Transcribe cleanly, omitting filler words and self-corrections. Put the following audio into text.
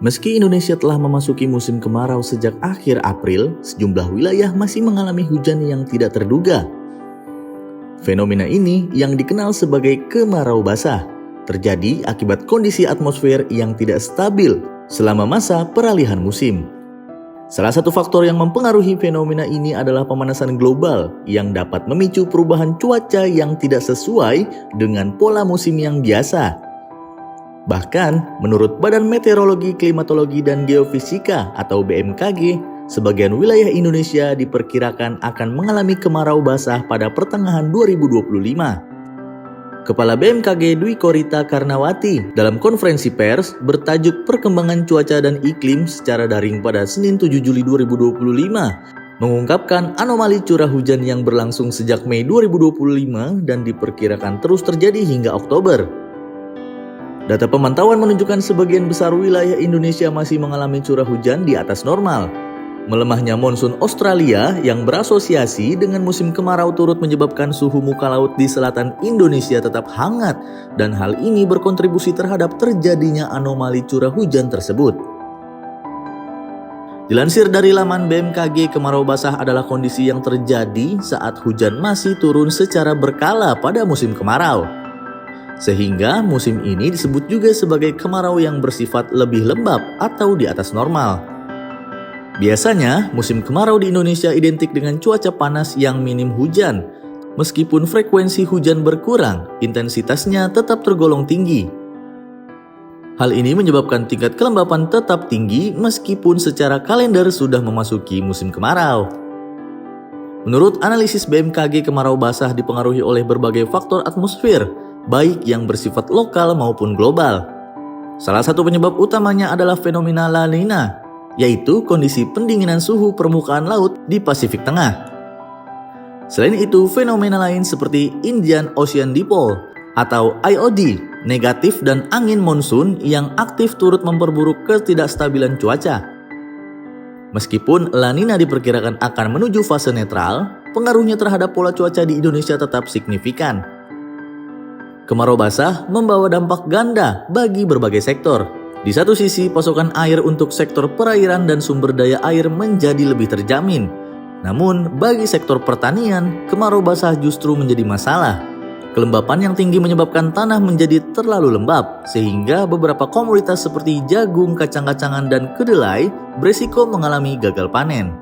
Meski Indonesia telah memasuki musim kemarau sejak akhir April, sejumlah wilayah masih mengalami hujan yang tidak terduga. Fenomena ini yang dikenal sebagai kemarau basah terjadi akibat kondisi atmosfer yang tidak stabil selama masa peralihan musim. Salah satu faktor yang mempengaruhi fenomena ini adalah pemanasan global yang dapat memicu perubahan cuaca yang tidak sesuai dengan pola musim yang biasa. Bahkan, menurut Badan Meteorologi, Klimatologi, dan Geofisika atau BMKG, sebagian wilayah Indonesia diperkirakan akan mengalami kemarau basah pada pertengahan 2025. Kepala BMKG Dwi Korita Karnawati dalam konferensi pers bertajuk Perkembangan Cuaca dan Iklim secara daring pada Senin 7 Juli 2025 mengungkapkan anomali curah hujan yang berlangsung sejak Mei 2025 dan diperkirakan terus terjadi hingga Oktober. Data pemantauan menunjukkan sebagian besar wilayah Indonesia masih mengalami curah hujan di atas normal. Melemahnya monsun Australia yang berasosiasi dengan musim kemarau turut menyebabkan suhu muka laut di selatan Indonesia tetap hangat dan hal ini berkontribusi terhadap terjadinya anomali curah hujan tersebut. Dilansir dari laman BMKG, kemarau basah adalah kondisi yang terjadi saat hujan masih turun secara berkala pada musim kemarau. Sehingga musim ini disebut juga sebagai kemarau yang bersifat lebih lembab atau di atas normal. Biasanya, musim kemarau di Indonesia identik dengan cuaca panas yang minim hujan. Meskipun frekuensi hujan berkurang, intensitasnya tetap tergolong tinggi. Hal ini menyebabkan tingkat kelembapan tetap tinggi meskipun secara kalender sudah memasuki musim kemarau. Menurut analisis BMKG, kemarau basah dipengaruhi oleh berbagai faktor atmosfer, baik yang bersifat lokal maupun global. Salah satu penyebab utamanya adalah fenomena La Nina, yaitu kondisi pendinginan suhu permukaan laut di Pasifik Tengah. Selain itu, fenomena lain seperti Indian Ocean Dipole atau IOD negatif dan angin monsun yang aktif turut memperburuk ketidakstabilan cuaca. Meskipun La Nina diperkirakan akan menuju fase netral, pengaruhnya terhadap pola cuaca di Indonesia tetap signifikan. Kemarau basah membawa dampak ganda bagi berbagai sektor. Di satu sisi, pasokan air untuk sektor perairan dan sumber daya air menjadi lebih terjamin. Namun, bagi sektor pertanian, kemarau basah justru menjadi masalah. Kelembapan yang tinggi menyebabkan tanah menjadi terlalu lembab, sehingga beberapa komoditas seperti jagung, kacang-kacangan, dan kedelai beresiko mengalami gagal panen.